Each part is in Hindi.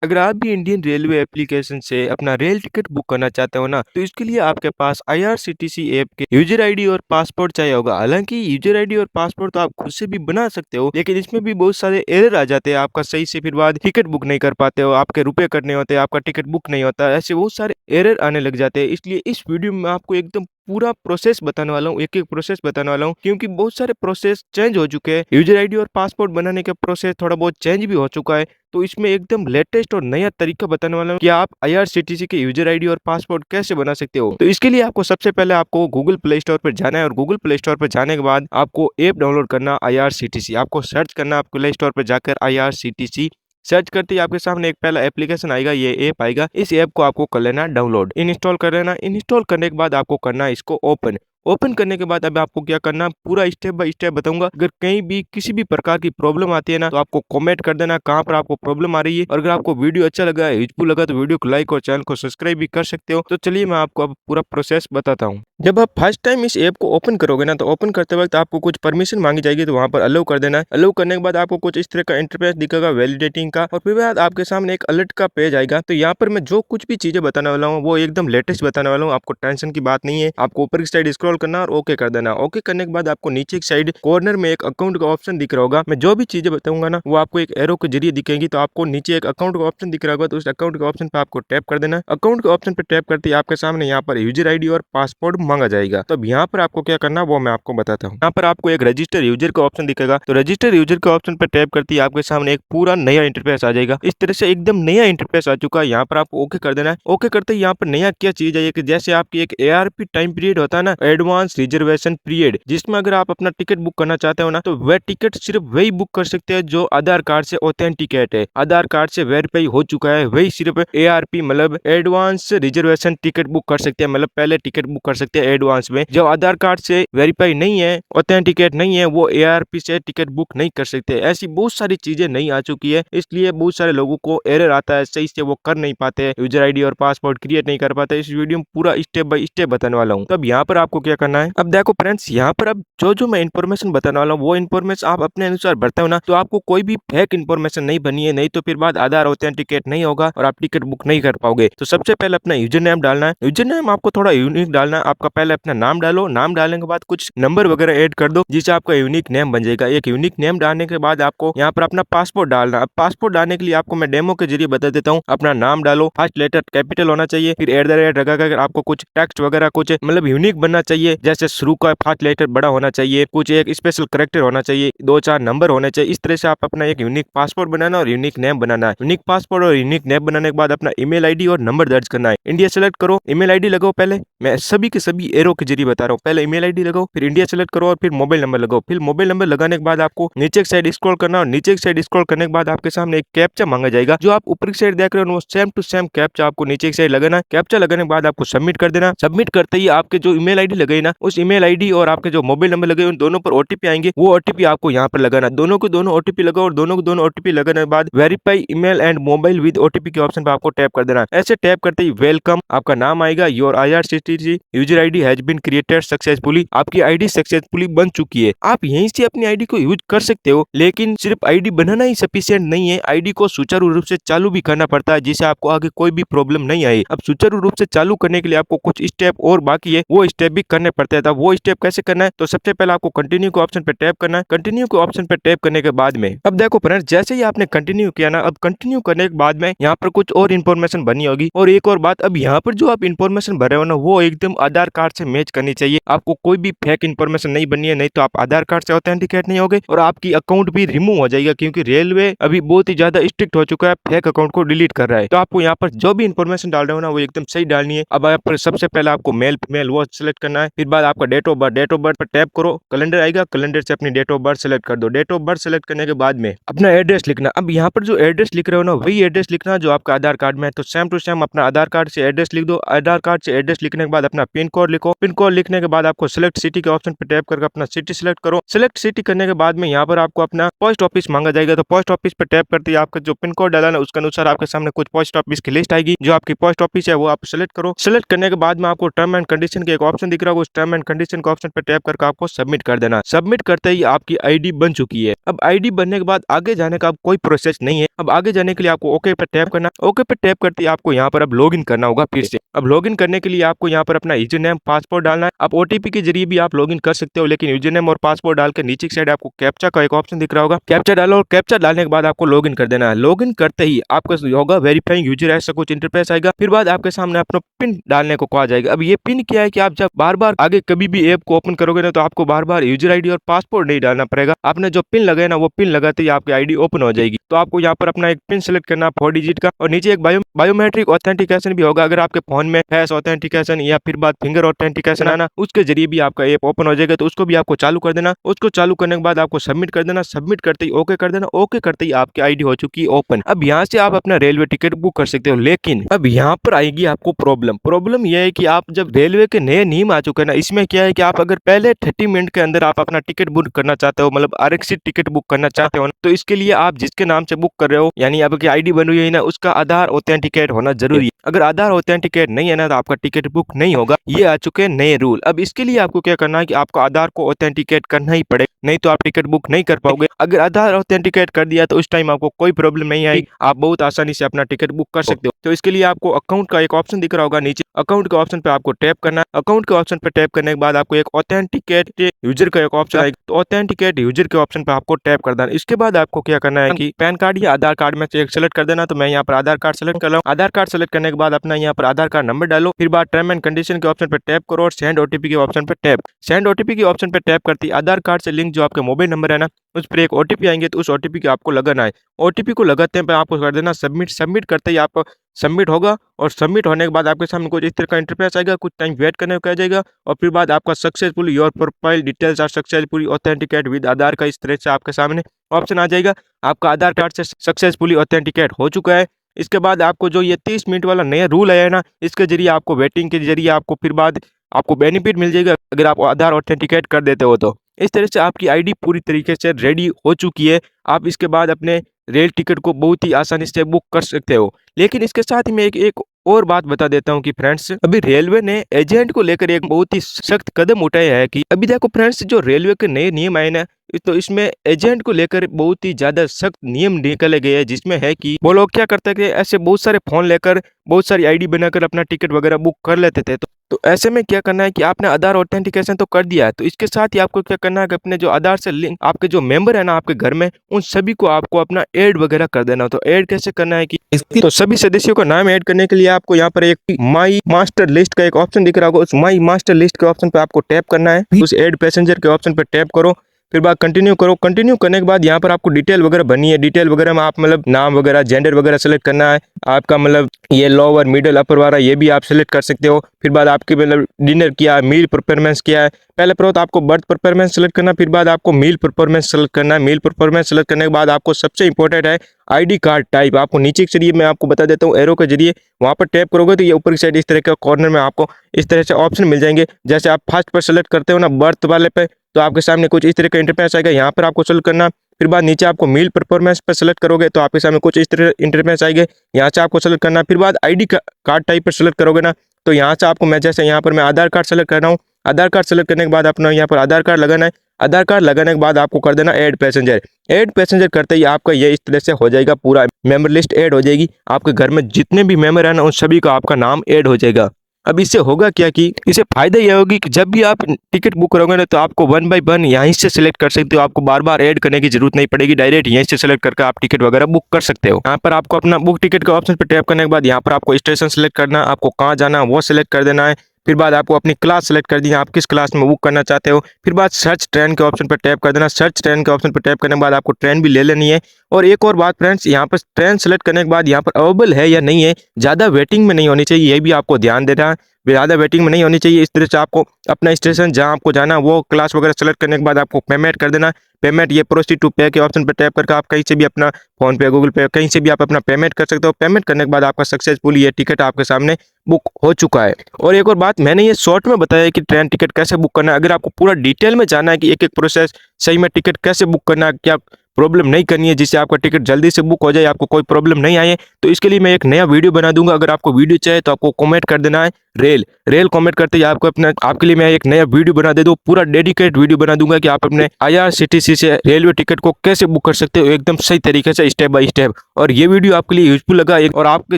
अगर आप भी इंडियन रेलवे एप्लीकेशन से अपना रेल टिकट बुक करना चाहते हो ना, तो इसके लिए आपके पास आईआरसीटीसी ऐप के यूजर आईडी और पासपोर्ट चाहिए होगा। हालाँकि यूजर आईडी और पासपोर्ट तो आप खुद से भी बना सकते हो, लेकिन इसमें भी बहुत सारे एरर आ जाते हैं। आपका सही से फिर बाद टिकट बुक नहीं कर पाते हो, आपके रुपए कटने होते हैं, आपका टिकट बुक नहीं होता। ऐसे बहुत सारे एरर आने लग जाते हैं। इसलिए इस वीडियो में मैं आपको एकदम पूरा प्रोसेस बताने वाला हूँ, एक-एक प्रोसेस बताने वाला हूँ, क्योंकि बहुत सारे प्रोसेस चेंज हो चुके हैं। यूजर आईडी और पासपोर्ट बनाने का प्रोसेस थोड़ा बहुत चेंज भी हो चुका है। तो इसमें एकदम लेटेस्ट और नया तरीका बताने वाला हूँ कि आप आईआरसीटीसी के यूजर आईडी और पासवर्ड कैसे बना सकते हो। तो इसके लिए आपको सबसे पहले आपको गूगल प्ले स्टोर पर जाना है और गूगल प्ले स्टोर पर जाने के बाद आपको ऐप डाउनलोड करना आईआरसीटीसी। आपको सर्च करना आप प्ले स्टोर पर जाकर आईआरसीटीसी सर्च करते ही आपके सामने एक पहला एप्लीकेशन आएगा, ये ऐप आएगा। इस ऐप को आपको कर लेना डाउनलोड, इंस्टॉल कर लेना। इंस्टॉल करने के बाद आपको करना है इसको ओपन। ओपन करने के बाद अब आपको क्या करना, पूरा स्टेप बाय स्टेप बताऊंगा। अगर कहीं भी किसी भी प्रकार की प्रॉब्लम आती है ना, तो आपको कमेंट कर देना कहाँ पर आपको प्रॉब्लम आ रही है। और अगर आपको वीडियो अच्छा लगा है, यूजफुल लगा, तो वीडियो को लाइक और चैनल को सब्सक्राइब भी कर सकते हो। तो चलिए मैं आपको अब पूरा प्रोसेस बताता हूँ। जब आप फर्स्ट टाइम इस ऐप को ओपन करोगे ना, तो ओपन करते वक्त आपको कुछ परमिशन मांगी जाएगी, तो वहाँ पर अलाउ कर देना है। अलाउ करने के बाद आपको कुछ इस तरह का इंटरफेस दिखेगा वैलिडेटिंग का, और फिर बाद आपके सामने एक अलर्ट का पेज आएगा। तो यहाँ पर मैं जो कुछ भी चीजें बताने वाला हूँ वो एकदम लेटेस्ट बताने वाला हूँ, आपको टेंशन की बात नहीं है। आपको ऊपर की साइड स्क्रॉल करना और ओके कर देना। ओके करने के बाद आपको नीचे की साइड कॉर्नर में एक अकाउंट का ऑप्शन दिख रहा होगा। मैं जो भी चीजें बताऊंगा ना, वो आपको एक एरो के जरिए दिखेंगी। तो आपको नीचे एक अकाउंट का ऑप्शन दिख रहा होगा, तो उस अकाउंट के ऑप्शन पे आपको टैप कर देना। अकाउंट के ऑप्शन पे टैप करते ही आपके सामने यहाँ पर यूजर आईडी और पासवर्ड मांगा जाएगा। तो यहाँ पर आपको क्या करना है वो मैं आपको बताता हूँ। यहाँ पर आपको एक रजिस्टर यूजर का ऑप्शन दिखेगा, तो रजिस्टर यूजर के ऑप्शन पर टैप करते ही आपके सामने एक पूरा नया इंटरफेस आ जाएगा। इस तरह से एकदम नया इंटरफेस आ चुका है। यहाँ पर आपको ओके कर देना है। ओके करते ही यहाँ पर नया क्या चीज है कि जैसे आपकी एक एआरपी टाइम पीरियड होता है ना, एडवांस रिजर्वेशन पीरियड, जिसमें अगर आप अपना टिकट बुक करना चाहते हो ना, तो वह टिकट सिर्फ वही बुक कर सकते हैं जो आधार कार्ड से ऑथेंटिकेट है, आधार कार्ड से वेरीफाई हो चुका है, वही सिर्फ एआरपी मतलब एडवांस रिजर्वेशन टिकट बुक कर सकते हैं। मतलब पहले टिकट बुक कर सकते हैं एडवांस में। जो आधार कार्ड से वेरीफाई नहीं है, ऑथेंटिकेट नहीं है, वो एआरपी से टिकट बुक नहीं कर सकते। ऐसी बहुत सारी चीजें नहीं आ चुकी है, इसलिए बहुत सारे लोगों को एरर आता है, सही से वो कर नहीं पाते, यूजर आईडी और पासवर्ड क्रिएट नहीं कर पाते। इस वीडियो में पूरा स्टेप बाय स्टेप बताने वाला हूँ। तो अब यहाँ पर आपको क्या करना है, अब देखो फ्रेंड्स, यहाँ पर अब जो मैं इन्फॉर्मेशन बताने वाला हूँ वो इन्फॉर्मेशन आप अपने अनुसार भरते हो ना, तो आपको कोई भी फेक इन्फॉर्मेशन नहीं बनी है, नहीं तो फिर बाद आधार ऑथेंटिकेट नहीं होगा और आप टिकट बुक नहीं कर पाओगे। तो सबसे पहले अपना यूजर नेम डालना है। यूजर नेम आपको थोड़ा यूनिक डालना है। आपका पहले अपना नाम डालो, नाम डालने के बाद कुछ नंबर वगैरह ऐड कर दो, जिससे आपका यूनिक नेम बन जाएगा। एक यूनिक नेम डालने के बाद आपको यहाँ पर अपना पासपोर्ट डालना है। अब पासपोर्ट डालने के लिए आपको मैं डेमो के जरिए बता देता हूँ। अपना नाम डालो, फर्स्ट लेटर कैपिटल होना चाहिए, फिर एट द रेट लगाकर आपको कुछ टेक्स्ट वगैरह कुछ मतलब यूनिक बनना चाहिए। जैसे शुरू का फर्स्ट लेटर बड़ा होना चाहिए, कुछ एक स्पेशल करेक्टर होना चाहिए, 2-4 नंबर होने चाहिए। इस तरह से आप अपना एक यूनिक पासपोर्ट बनाना और यूनिक नेम बनाना है। यूनिक पासपोर्ट और यूनिक नेम बनाने के बाद अपना ईमेल आईडी और नंबर दर्ज करना है। इंडिया सेलेक्ट करो, ईमेल आईडी लगाओ। पहले मैं सभी के सभी एरो के जरिए बता रहा हूँ। पहले ईमेल आईडी लगाओ, फिर इंडिया सेलेक्ट करो और फिर मोबाइल नंबर लगाओ। फिर मोबाइल नंबर लगाने के बाद आपको नीचे की साइड स्क्रॉल करना और नीचे की साइड स्क्रॉल करने के बाद आपके सामने एक कैप्चा मांगा जाएगा। जो आप ऊपर की साइड देख रहे हो वो सेम टू सेम कैप्चा आपको नीचे की साइड लगाना है। कैप्चा लगाने के बाद आपको सबमिट कर देना। सबमिट करते ही आपके जो ईमेल आईडी लगाई ना, उस ईमेल आईडी और आपके जो मोबाइल नंबर लगे उन दोनों पर ओटीपी आएंगे। वो ओटीपी आपको यहाँ पर लगाना। दोनों को दोनों ओटीपी लगाओ और दोनों को दोनों ओटीपी लगाने के बाद verify email and mobile with OTP के ऑप्शन पर आपको टैप कर देना। ऐसे टैप करते ही वेलकम आपका नाम आएगा, your IRCTC user ID has been created successfully. आपकी आईडी सक्सेसफुली बन चुकी है। आप यहीं से अपनी आईडी को यूज कर सकते हो, लेकिन सिर्फ आईडी बनाना ही सफिशिएंट नहीं है, आईडी को सुचारू रूप से चालू भी करना पड़ता है, जिससे आपको आगे कोई भी प्रॉब्लम नहीं आए। अब सुचारू रूप से चालू करने के लिए आपको कुछ स्टेप और बाकी है, वो स्टेप भी करने पड़ते हैं। वो स्टेप कैसे करना है, तो सबसे पहले आपको कंटिन्यू के ऑप्शन पे टैप करना है। कंटिन्यू के ऑप्शन पे टैप करने के बाद में अब देखो फ्रेंड्स, जैसे ही आपने कंटिन्यू किया ना, अब कंटिन्यू करने के बाद में यहाँ पर कुछ और इन्फॉर्मेशन बनी होगी। और एक और बात, अब यहाँ पर जो आप इन्फॉर्मेशन भरे हो ना, वो एकदम आधार कार्ड से मैच करनी चाहिए। आपको कोई भी फेक इन्फॉर्मेशन नहीं बननी है, नहीं तो आप आधार कार्ड से ऑथेंटिकेट नहीं होगे और आपकी अकाउंट भी रिमूव हो जाएगा, क्योंकि रेलवे अभी बहुत ही ज्यादा स्ट्रिक्ट हो चुका है, फेक अकाउंट को डिलीट कर रहा है। तो आपको यहाँ पर जो भी इन्फॉर्मेशन डाल रहे हो ना, वो एकदम सही डालनी है। अब यहाँ पर सबसे पहले आपको मेल फीमेल वो सिलेक्ट करना है। फिर बाद आपका date of birth, date of birth पर टैप करो, कैलेंडर आएगा, कैलेंडर से अपनी डेट ऑफ बर्थ सेलेक्ट कर दो। डेट ऑफ बर्थ सेलेक्ट करने के बाद में अपना एड्रेस लिखना। अब यहाँ पर जो एड्रेस लिख रहे हो ना, वही एड्रेस लिखना जो आपका आधार कार्ड में है। तो सेम टू सेम अपना आधार कार्ड से एड्रेस लिख दो। आधार कार्ड से एड्रेस लिखने के बाद अपना पिन कोड लिखो। पिन कोड लिखने के बाद आपको सिलेक्ट सिटी के ऑप्शन पे टैप करके अपना सिटी सिलेक्ट करो। सिलेक्ट सिटी करने के बाद में यहाँ पर आपको अपना पोस्ट ऑफिस मांगा जाएगा, तो पोस्ट ऑफिस पे टैप करते ही आपका जो पिन कोड डाला ना उसके अनुसार आपके सामने कुछ पोस्ट ऑफिस की लिस्ट आएगी। जो आपकी पोस्ट ऑफिस है वो आप सिलेक्ट करो। सिलेक्ट करने के बाद में आपको टर्म एंड कंडीशन के एक ऑप्शन दिख रहा होगा, उस टर्म एंड कंडीशन के ऑप्शन पे टैप करके आपको सबमिट कर देना। सबमिट करते ही आपकी आईडी बन चुकी है। अब आईडी बनने के बाद आगे जाने का कोई प्रोसेस नहीं है। अब आगे जाने के लिए आपको ओके पे टैप करना। ओके पे टैप करते ही आपको यहाँ पर अब लॉगिन करना होगा फिर से। अब लॉगिन करने के लिए आपको यहाँ पर अपना यूजर नेम पासवर्ड डालना है। आप ओटीपी के जरिए भी आप लॉगिन कर सकते हो, लेकिन यूजर नेम और पासवर्ड डाल के नीचे की साइड आपको कैप्चा का एक ऑप्शन दिख रहा होगा, कैप्चा डालो और कैप्चा डालने के बाद आपको लॉगिन कर देना है। लॉगिन करते ही आपका होगा वेरीफाइंग यूजर ऐसा कुछ इंटरफेस आएगा। फिर बाद आपके सामने अपना पिन डालने को कहा जाएगा। अब ये पिन क्या है कि आप जब बार बार आगे कभी भी ऐप को ओपन करोगे ना तो आपको बार बार यूजर आईडी और पासवर्ड नहीं डालना पड़ेगा। आपने जो पिन लगाया ना वो पिन लगाते ही आपकी आईडी ओपन हो जाएगी। तो आपको यहाँ पर अपना एक पिन सेलेक्ट करना 4 डिजिट का, और नीचे एक बायोमेट्रिक ऑथेंटिकेशन भी होगा। अगर आपके फोन में फेस ऑथेंटिकेशन या फिर बाद फिंगर ऑथेंटिकेशन है ना, उसके जरिए भी आपका ऐप ओपन हो जाएगा, तो उसको भी आपको चालू कर देना। उसको चालू करने के बाद आपको सबमिट कर देना। सबमिट करते ही ओके कर देना। ओके करते ही आपकी आईडी हो चुकी है ओपन। अब यहाँ से आप अपना रेलवे टिकट बुक कर सकते हो, लेकिन अब यहाँ पर आएगी आपको प्रॉब्लम यह है कि आप जब रेलवे के नए नियम आ चुके हैं ना, इसमें क्या है कि आप अगर पहले 30 मिनट के अंदर आप अपना टिकट बुक करना चाहते हो, मतलब आरक्षित टिकट बुक करना चाहते हो ना, तो इसके लिए आप जिसके नाम से बुक कर रहे हो यानी आपकी आईडी बनी हुई है ना, उसका आधार ऑथेंटिकेट होना जरूरी है। अगर आधार ऑथेंटिकेट नहीं है ना तो आपका टिकट बुक नहीं होगा। ये आ चुके हैं नए रूल। अब इसके लिए आपको क्या करना है कि आपको आधार को ऑथेंटिकेट करना ही पड़ेगा, नहीं तो आप टिकट बुक नहीं कर पाओगे। अगर आधार ऑथेंटिकेट कर दिया तो उस टाइम आपको कोई प्रॉब्लम नहीं आएगी, आप बहुत आसानी से अपना टिकट बुक कर सकते हो। तो इसके लिए आपको अकाउंट का एक ऑप्शन दिख रहा होगा नीचे, अकाउंट के ऑप्शन पे आपको टैप करना है। अकाउंट के ऑप्शन पे टैप करने के बाद आपको एक ऑथेंटिकेट यूजर का एक ऑप्शन आएगा, तो ऑथेंटिकेट यूजर के ऑप्शन पे आपको टैप कर देना। इसके बाद आपको क्या करना है कि पैन कार्ड या आधार कार्ड में से एक सेलेक्ट कर देना। तो मैं यहाँ पर आधार कार्ड सेलेक्ट कर रहा हूँ। आधार कार्ड सेलेक्ट करने के बाद अपना यहाँ पर आधार कार्ड नंबर डालो। फिर बाद टर्म एंड कंडीशन के ऑप्शन पे टैप करो और सेंड ओटीपी के ऑप्शन पे टैप। सेंड ओटीपी के ऑप्शन पे टैप करती आधार कार्ड से लिंक जो आपके मोबाइल नंबर है ना, उस पर एक ओटीपी आएंगे, तो उस ओटीपी को आपको लगाना है। ओटीपी को लगाते हैं आपको कर देना सबमिट। सबमिट करते ही आप सबमिट होगा, और सबमिट होने के बाद आपके सामने कुछ इस तरह का इंटरफेस आएगा। कुछ टाइम वेट करने को कहा जाएगा, और फिर बाद आपका successfully your profile details are successfully authenticate with Aadhaar का इस तरह से आपके सामने ऑप्शन आ जाएगा। आपका आधार कार्ड से सक्सेसफुली ऑथेंटिकेट हो चुका है। इसके बाद आपको जो ये 30 मिनट वाला नया रूल आया है ना, इसके जरिए आपको वेटिंग के जरिए आपको फिर बाद आपको बेनिफिट मिल जाएगा अगर आप आधार ऑथेंटिकेट कर देते हो। तो इस तरह से आपकी आईडी पूरी तरीके से रेडी हो चुकी है। आप इसके बाद अपने रेल टिकट को बहुत ही आसानी से बुक कर सकते हो। लेकिन इसके साथ ही मैं एक और बात बता देता हूँ कि फ्रेंड्स, अभी रेलवे ने एजेंट को लेकर एक बहुत ही सख्त कदम उठाया है। कि अभी देखो फ्रेंड्स, जो रेलवे के नए नियम आए ना, तो इसमें एजेंट को लेकर बहुत ही ज्यादा सख्त नियम निकाले गए हैं, जिसमें है कि वो लोग क्या करते हैं कि ऐसे बहुत सारे फोन लेकर बहुत सारी आईडी बनाकर अपना टिकट वगैरह बुक कर लेते थे। तो ऐसे में क्या करना है कि आपने आधार ऑथेंटिकेशन तो कर दिया है, तो इसके साथ ही आपको क्या करना है कि अपने जो आधार से लिंक आपके जो मेंबर है ना आपके घर में, उन सभी को आपको अपना ऐड वगैरह कर देना। तो ऐड कैसे करना है कि तो सभी सदस्यों का नाम ऐड करने के लिए आपको यहाँ पर एक माई मास्टर लिस्ट का एक ऑप्शन दिख रहा होगा, उस माई मास्टर लिस्ट के ऑप्शन पे आपको टैप करना है। उस ऐड पैसेंजर के ऑप्शन पे टैप करो, फिर बाद कंटिन्यू करो। कंटिन्यू करने के बाद यहाँ पर आपको डिटेल वगैरह बनी है। डिटेल वगैरह में आप मतलब नाम वगैरह जेंडर वगैरह सेलेक्ट करना है। आपका मतलब ये लोअर मिडिल अपर वाला ये भी आप सेलेक्ट कर सकते हो। फिर बाद आपके मतलब डिनर किया है, मील परफॉर्मेंस किया है। पहले तो आपको बर्थ परफॉर्मेंस सेलेक्ट करना, फिर बाद आपको मील परफॉर्मेंस सेलेक्ट करना है। मील परफॉर्मेंस सेलेक्ट करने के बाद आपको सबसे इंपॉर्टेंट है आईडी कार्ड टाइप। आपको नीचे के जरिए मैं आपको बता देता हूँ, एरो के जरिए वहाँ पर टैप करोगे तो ये ऊपर की साइड इस तरह के कॉर्नर में आपको इस तरह से ऑप्शन मिल जाएंगे। जैसे आप फर्स्ट पर सेलेक्ट करते हो ना बर्थ वाले पे, तो आपके सामने कुछ इस तरह का इंटरफेस आएगा। यहाँ पर आपको सेलेक्ट करना, फिर बाद नीचे आपको मील परफॉर्मेंस पर सेलेक्ट करोगे तो आपके सामने कुछ इस तरह इंटरफेस आएंगे। यहाँ से आपको सेलेक्ट करना, फिर बाद आईडी कार्ड टाइप पर सेलेक्ट करोगे ना, तो यहाँ से आपको मैं जैसे यहाँ पर मैं आधार कार्ड सेलेक्ट कर रहा हूँ। आधार कार्ड सेलेक्ट करने के बाद अपना यहाँ पर आधार कार्ड लगाना है। आधार कार्ड लगाने के बाद आपको कर देना ऐड पैसेंजर। ऐड पैसेंजर करते ही आपका ये इस तरह से हो जाएगा, पूरा मेंबर लिस्ट ऐड हो जाएगी। आपके घर में जितने भी मेंबर है ना उन सभी का आपका नाम ऐड हो जाएगा। अब इससे होगा क्या कि इससे फायदा यह होगी कि जब भी आप टिकट बुक करोगे ना तो आपको 1 बाय 1 यहीं से सिलेक्ट कर सकते हो। आपको बार बार ऐड करने की जरूरत नहीं पड़ेगी, डायरेक्ट यहीं से सिलेक्ट करके आप टिकट वगैरह बुक कर सकते हो। यहाँ पर आपको अपना बुक टिकट के ऑप्शन पर टैप करने के बाद यहाँ पर आपको स्टेशन सेलेक्ट करना, आपको कहाँ जाना वो सिलेक्ट कर देना है। फिर बाद आपको अपनी क्लास सेलेक्ट कर दी, आप किस क्लास में बुक करना चाहते हो। फिर बाद सर्च ट्रेन के ऑप्शन पर टैप कर देना। सर्च ट्रेन के ऑप्शन पर टैप करने के बाद आपको ट्रेन भी ले लेनी है। और एक और बात फ्रेंड्स, यहाँ पर ट्रेन सेलेक्ट करने के बाद यहाँ पर अवेलेबल है या नहीं है, ज़्यादा वेटिंग में नहीं होनी चाहिए, ये भी आपको ध्यान देना है। ज़्यादा वेटिंग में नहीं होनी चाहिए। इस तरह से आपको अपना स्टेशन जहाँ आपको जाना वो क्लास वगैरह सेलेक्ट करने के बाद आपको पेमेंट कर देना। पेमेंट ये प्रोसीड टू पे के ऑप्शन पर टैप करके आप कहीं से भी अपना फोन पे गूगल पे कहीं से भी आप अपना पेमेंट कर सकते हो। पेमेंट करने के बाद आपका सक्सेसफुली ये टिकट आपके सामने बुक हो चुका है। और एक और बात, मैंने ये शॉर्ट में बताया है कि ट्रेन टिकट कैसे बुक करना है। अगर आपको पूरा डिटेल में जानना है कि एक-एक प्रोसेस सही में टिकट कैसे बुक करना है, क्या प्रॉब्लम नहीं करनी है जिससे आपका टिकट जल्दी से बुक हो जाए, आपको कोई प्रॉब्लम नहीं आए, तो इसके लिए मैं एक नया वीडियो बना दूंगा। अगर आपको वीडियो चाहिए तो आपको कमेंट कर देना है रेल कमेंट करते ही आपको अपना आपके लिए मैं एक नया वीडियो बना दे दूँ, पूरा डेडिकेट वीडियो बना दूंगा कि आप अपने आईआरसीटीसी से रेलवे टिकट को कैसे बुक कर सकते हो एकदम सही तरीके से स्टेप बाय स्टेप। और ये वीडियो आपके लिए यूजफुल लगा और आपके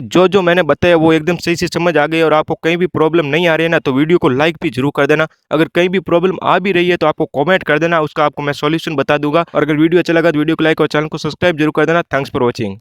जो जो मैंने बताया वो एकदम सही से समझ आ गई और आपको कहीं भी प्रॉब्लम नहीं आ रही है ना, तो वीडियो को लाइक भी जरूर कर देना। अगर कहीं भी प्रॉब्लम आ भी रही है तो आपको कमेंट कर देना, उसका आपको मैं सॉल्यूशन बता दूंगा। और अगर वीडियो अच्छा लगा तो वीडियो को लाइक और चैनल को सब्सक्राइब जरूर कर देना। Thanks for watching.